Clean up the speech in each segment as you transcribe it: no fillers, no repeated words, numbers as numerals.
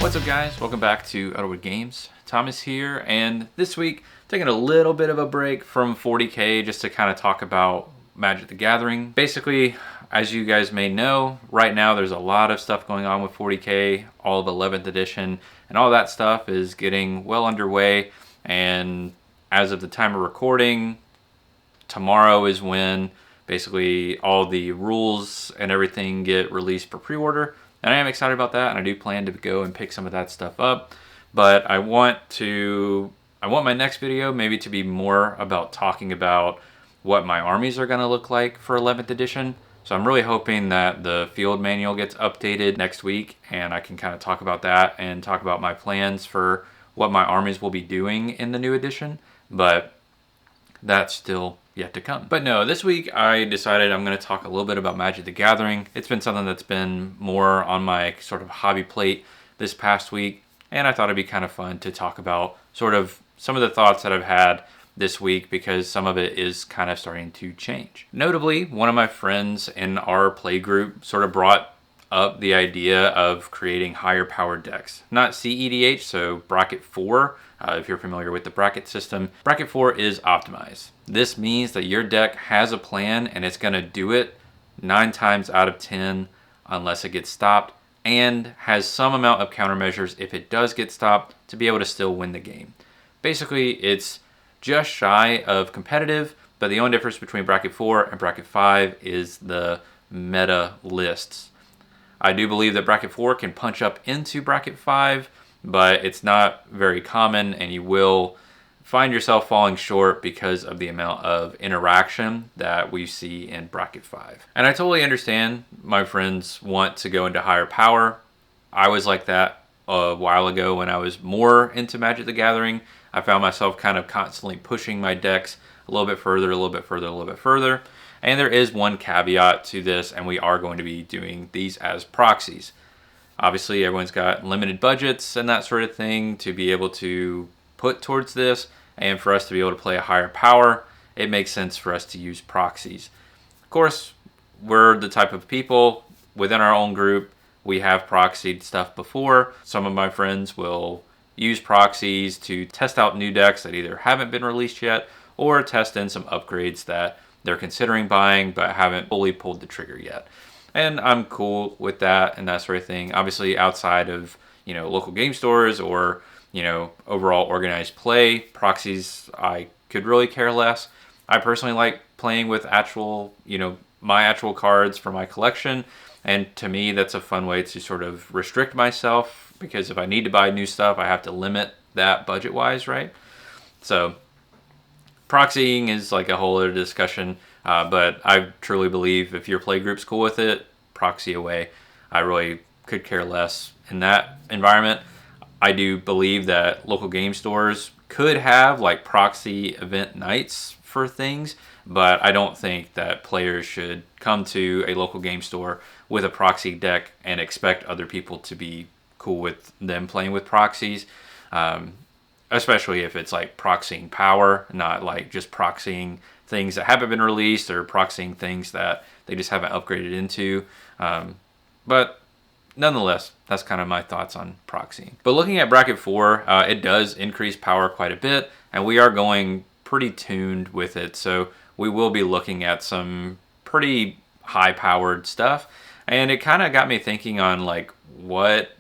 What's up guys, welcome back to Elderwood Games. Thomas here, and this week taking a little bit of a break from 40k just to kind of talk about Magic the Gathering. Basically, as you guys may know, right now there's a lot of stuff going on with 40k, all of 11th edition, and all that stuff is getting well underway, and as of the time of recording, tomorrow is when basically all the rules and everything get released for pre-order. And I am excited about that, and I do plan to go and pick some of that stuff up. But I want my next video maybe to be more about talking about what my armies are going to look like for 11th edition. So I'm really hoping that the field manual gets updated next week, and I can kind of talk about that and talk about my plans for what my armies will be doing in the new edition. But that's still yet to come. But no, this week I decided I'm going to talk a little bit about Magic the Gathering. It's been something that's been more on my sort of hobby plate this past week, and I thought it'd be kind of fun to talk about sort of some of the thoughts that I've had this week, because some of it is kind of starting to change. Notably, one of my friends in our play group sort of brought up the idea of creating higher powered decks. Not CEDH, so bracket 4. If you're familiar with the bracket system, bracket 4 is optimized. This means that your deck has a plan and it's going to do it 9 times out of 10 unless it gets stopped, and has some amount of countermeasures if it does get stopped to be able to still win the game. Basically, it's just shy of competitive, but the only difference between bracket 4 and bracket 5 is the meta lists. I do believe that bracket 4 can punch up into bracket 5, but it's not very common, and you will find yourself falling short because of the amount of interaction that we see in bracket 5. And I totally understand my friends want to go into higher power. I was like that a while ago when I was more into Magic the Gathering. I found myself kind of constantly pushing my decks a little bit further, a little bit further, a little bit further. And there is one caveat to this, and we are going to be doing these as proxies. Obviously, everyone's got limited budgets and that sort of thing to be able to put towards this, and for us to be able to play a higher power, it makes sense for us to use proxies. Of course, we're the type of people within our own group, we have proxied stuff before. Some of my friends will use proxies to test out new decks that either haven't been released yet, or test in some upgrades that they're considering buying but haven't fully pulled the trigger yet. And I'm cool with that and that sort of thing. Obviously, outside of, local game stores or, overall organized play, proxies, I could really care less. I personally like playing with actual, my actual cards for my collection. And to me, that's a fun way to sort of restrict myself, because if I need to buy new stuff, I have to limit that budget-wise, right? So proxying is like a whole other discussion, but I truly believe if your play group's cool with it, proxy away. I really could care less in that environment. I do believe that local game stores could have like proxy event nights for things, but I don't think that players should come to a local game store with a proxy deck and expect other people to be cool with them playing with proxies. Especially if it's like proxying power, not like just proxying things that haven't been released or proxying things that they just haven't upgraded into. But nonetheless, that's kind of my thoughts on proxying. But looking at bracket 4, it does increase power quite a bit, and we are going pretty tuned with it. So we will be looking at some pretty high powered stuff. And it kind of got me thinking on like, what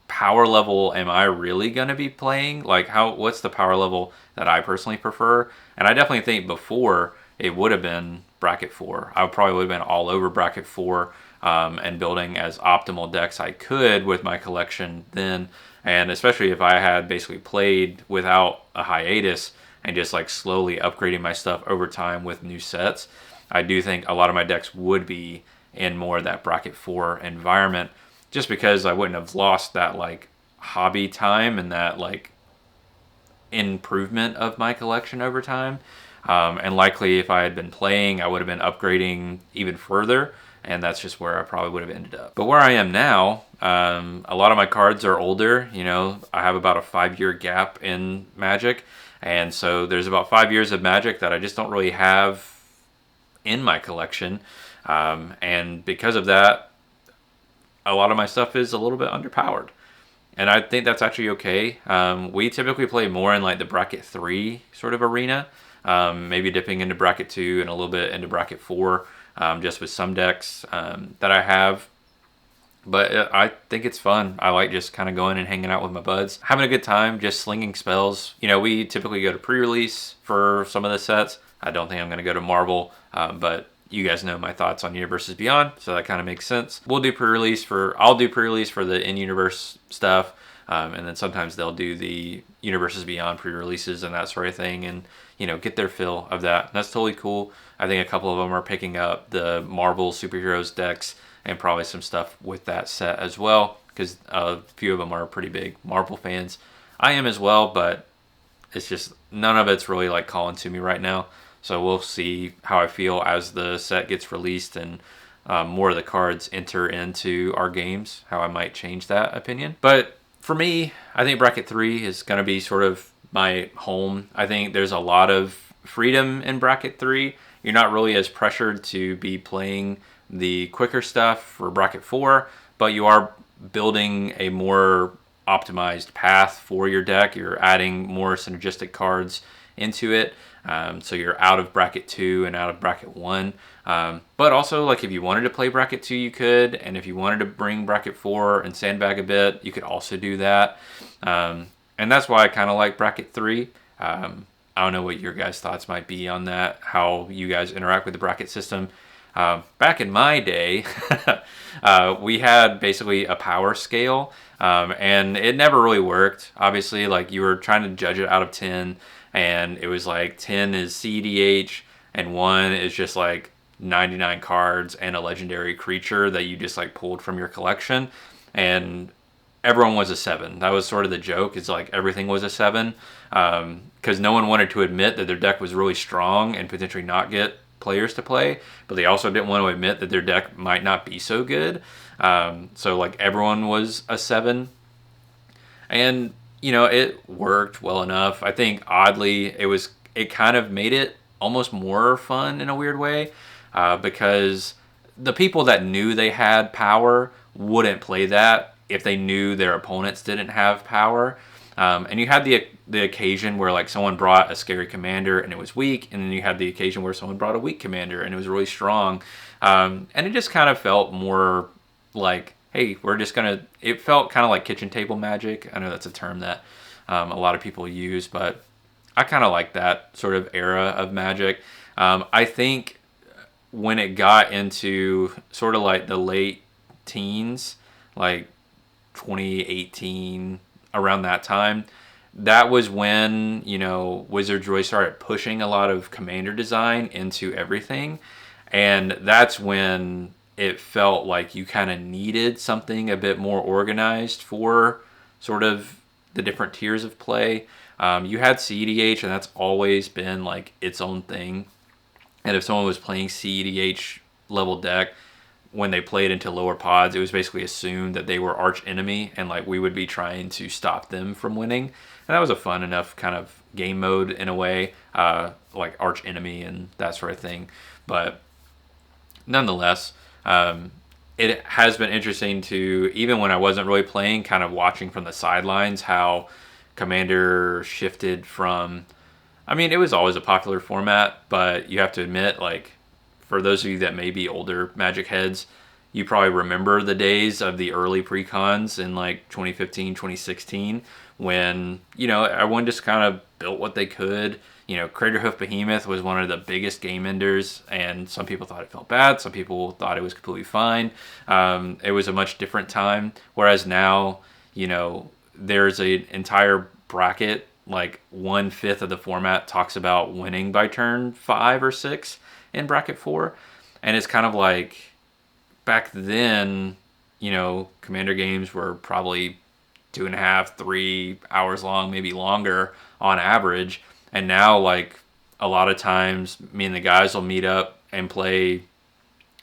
power level am I really going to be playing? Like what's the power level that I personally prefer? And I definitely think before it would have been bracket 4. I probably would have been all over bracket 4 and building as optimal decks I could with my collection then. And especially if I had basically played without a hiatus and just like slowly upgrading my stuff over time with new sets, I do think a lot of my decks would be in more of that bracket 4 environment, just because I wouldn't have lost that like hobby time and that like improvement of my collection over time. And likely if I had been playing, I would have been upgrading even further, and that's just where I probably would have ended up. But where I am now, a lot of my cards are older. I have about a 5-year gap in Magic, and so there's about 5 years of Magic that I just don't really have in my collection. And because of that, a lot of my stuff is a little bit underpowered. And I think that's actually okay. We typically play more in like the bracket 3 sort of arena, maybe dipping into bracket 2 and a little bit into bracket 4, just with some decks that I have. But I think it's fun. I like just kind of going and hanging out with my buds, having a good time, just slinging spells. You know, we typically go to pre-release for some of the sets. I don't think I'm going to go to Marvel, but you guys know my thoughts on Universes Beyond, so that kind of makes sense. I'll do pre-release for the in-universe stuff, and then sometimes they'll do the Universes Beyond pre-releases and that sort of thing, and you know, get their fill of that. And that's totally cool. I think a couple of them are picking up the Marvel superheroes decks and probably some stuff with that set as well, because a few of them are pretty big Marvel fans. I am as well, but it's just none of it's really like calling to me right now. So we'll see how I feel as the set gets released and more of the cards enter into our games, how I might change that opinion. But for me, I think bracket 3 is going to be sort of my home. I think there's a lot of freedom in bracket 3. You're not really as pressured to be playing the quicker stuff for bracket 4, but you are building a more optimized path for your deck. You're adding more synergistic cards into it, so you're out of bracket 2 and out of bracket 1, but also like if you wanted to play bracket 2 you could, and if you wanted to bring bracket 4 and sandbag a bit you could also do that, and that's why I kind of like bracket 3. I don't know what your guys' thoughts might be on that, how you guys interact with the bracket system. Back in my day, we had basically a power scale, and it never really worked. Obviously, like you were trying to judge it out of 10, and it was like 10 is EDH, and 1 is just like 99 cards and a legendary creature that you just like pulled from your collection, and everyone was a 7. That was sort of the joke, is like everything was a 7, because no one wanted to admit that their deck was really strong and potentially not get players to play, but they also didn't want to admit that their deck might not be so good. So like everyone was a 7, and you know, it worked well enough. I think oddly it kind of made it almost more fun in a weird way, because the people that knew they had power wouldn't play that if they knew their opponents didn't have power. And you had the occasion where like someone brought a scary commander and it was weak, and then you had the occasion where someone brought a weak commander and it was really strong. And it just kind of felt more like, hey, it felt kind of like kitchen table magic. I know that's a term that a lot of people use, but I kind of like that sort of era of Magic. I think when it got into sort of like the late teens, like 2018, around that time, that was when, you know, Wizards really started pushing a lot of commander design into everything. And that's when it felt like you kind of needed something a bit more organized for sort of the different tiers of play. You had CEDH, and that's always been like its own thing. And if someone was playing CEDH level deck, when they played into lower pods, it was basically assumed that they were arch enemy, and like we would be trying to stop them from winning. And that was a fun enough kind of game mode in a way, like arch enemy and that sort of thing. But nonetheless, it has been interesting to, even when I wasn't really playing, kind of watching from the sidelines how Commander shifted from, I mean, it was always a popular format, but you have to admit, like, for those of you that may be older Magic heads, you probably remember the days of the early pre-cons in like 2015, 2016, when, you know, everyone just kind of built what they could. You know, Craterhoof Behemoth was one of the biggest game enders, and some people thought it felt bad. Some people thought it was completely fine. It was a much different time. Whereas now, you know, there's an entire bracket, like 1/5 of the format talks about winning by turn 5 or 6 in bracket 4. And it's kind of like, back then, you know, Commander games were probably 2.5, 3 hours long, maybe longer on average. And now, like, a lot of times, me and the guys will meet up and play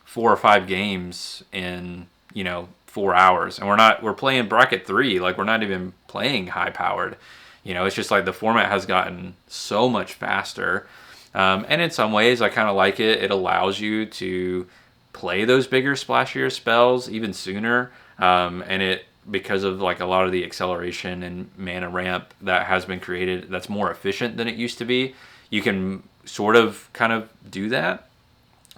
4 or 5 games in, you know, 4 hours. And we're playing bracket 3. Like, we're not even playing high powered. You know, it's just like the format has gotten so much faster. And in some ways, I kind of like it. It allows you to play those bigger, splashier spells even sooner. And it because of like a lot of the acceleration and mana ramp that has been created that's more efficient than it used to be. You can sort of kind of do that,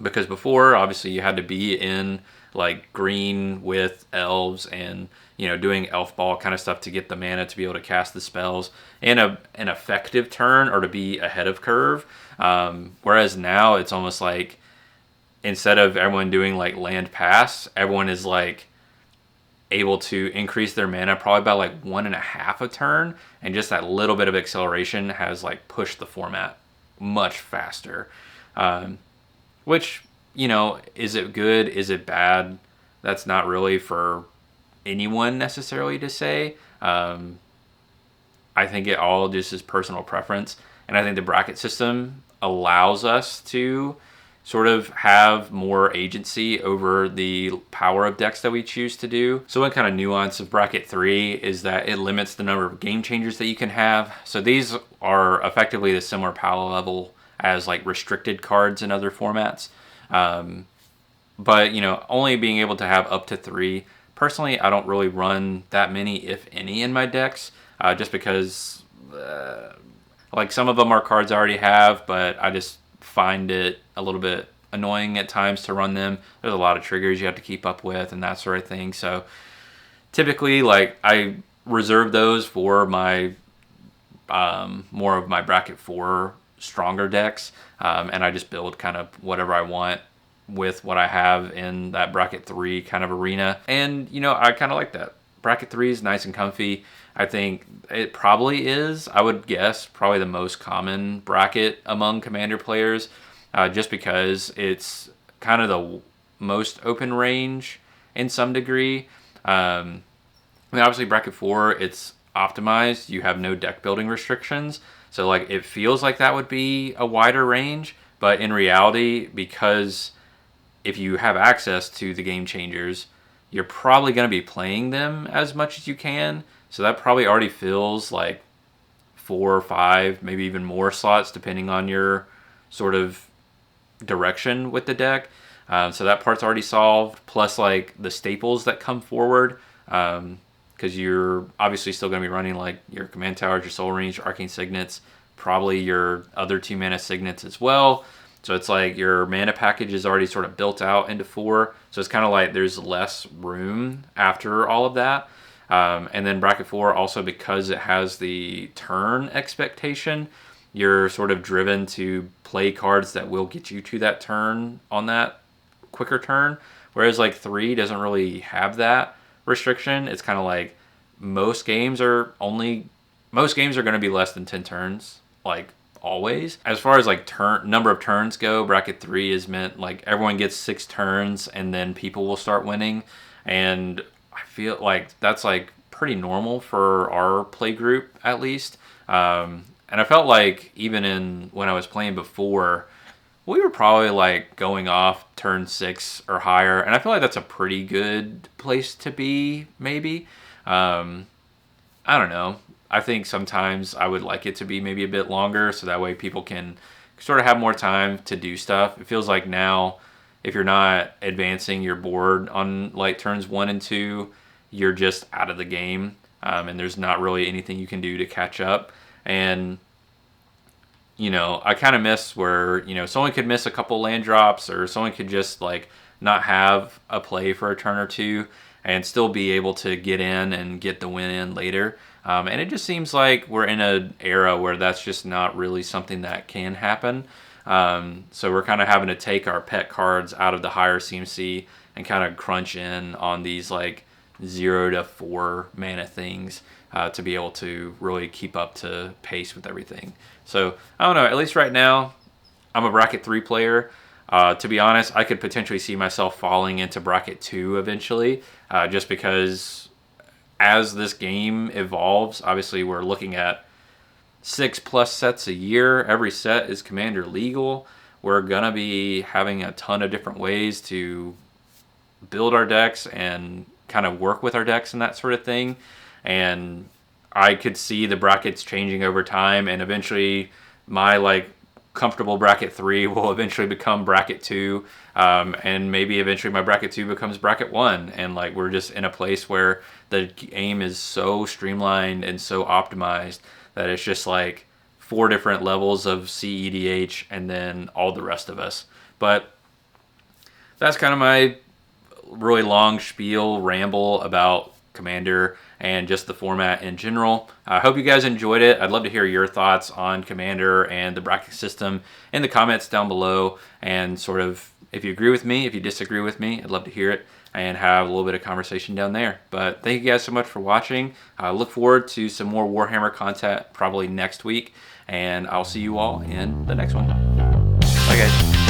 because before obviously you had to be in like green with elves and doing elf ball kind of stuff to get the mana to be able to cast the spells in an effective turn or to be ahead of curve. Whereas now it's almost like instead of everyone doing like land pass, everyone is like able to increase their mana probably by like 1.5 a turn, and just that little bit of acceleration has like pushed the format much faster. Which, is it good? Is it bad? That's not really for anyone necessarily to say. I think it all just is personal preference. And I think the bracket system allows us to sort of have more agency over the power of decks that we choose to do. So one kind of nuance of bracket 3 is that it limits the number of game changers that you can have. So these are effectively the similar power level as like restricted cards in other formats. But only being able to have up to 3. Personally, I don't really run that many, if any, in my decks, just because like some of them are cards I already have, but I just find it a little bit annoying at times to run them. There's a lot of triggers you have to keep up with and that sort of thing. So typically, like, I reserve those for my more of my bracket 4 stronger decks, and I just build kind of whatever I want with what I have in that bracket 3 kind of arena. And I kind of like that. Bracket 3 is nice and comfy. I think it probably is, I would guess, probably the most common bracket among Commander players, just because it's kind of the most open range in some degree. I mean, obviously bracket 4, it's optimized. You have no deck building restrictions. So like it feels like that would be a wider range, but in reality, because if you have access to the game changers, you're probably going to be playing them as much as you can. So that probably already fills like 4 or 5, maybe even more slots, depending on your sort of direction with the deck. So that part's already solved. Plus like the staples that come forward, because you're obviously still going to be running like your command towers, your soul rings, your arcane signets, probably your other 2 mana signets as well. So it's like your mana package is already sort of built out into 4. So it's kind of like there's less room after all of that. And then bracket 4 also, because it has the turn expectation, you're sort of driven to play cards that will get you to that turn on that quicker turn. Whereas like 3 doesn't really have that restriction. It's kind of like most games are going to be less than 10 turns, like always. As far as like number of turns go, bracket 3 is meant like everyone gets 6 turns and then people will start winning. And I feel like that's like pretty normal for our play group, at least. And I felt like even when I was playing before, we were probably like going off turn 6 or higher. And I feel like that's a pretty good place to be, maybe. I don't know. I think sometimes I would like it to be maybe a bit longer, so that way people can sort of have more time to do stuff. It feels like now, if you're not advancing your board on like turns 1 and 2, you're just out of the game, and there's not really anything you can do to catch up. And I kind of miss where someone could miss a couple land drops, or someone could just like not have a play for a turn or 2 and still be able to get in and get the win in later. And it just seems like we're in an era where that's just not really something that can happen. So we're kind of having to take our pet cards out of the higher CMC and kind of crunch in on these like 0 to 4 mana things to be able to really keep up to pace with everything. So I don't know, at least right now, I'm a bracket 3 player. To be honest, I could potentially see myself falling into bracket 2 eventually, just because as this game evolves, obviously we're looking at 6+ sets a year. Every set is Commander legal. We're gonna be having a ton of different ways to build our decks and kind of work with our decks and that sort of thing. And I could see the brackets changing over time, and eventually my like comfortable bracket 3 will eventually become bracket 2, and maybe eventually my bracket 2 becomes bracket 1, and like we're just in a place where the game is so streamlined and so optimized that it's just like 4 different levels of CEDH and then all the rest of us. But that's kind of my really long spiel ramble about Commander and just the format in general. I hope you guys enjoyed it. I'd love to hear your thoughts on Commander and the bracket system in the comments down below, and sort of if you agree with me, if you disagree with me, I'd love to hear it and have a little bit of conversation down there. But thank you guys so much for watching. I look forward to some more Warhammer content probably next week, and I'll see you all in the next one. Bye guys.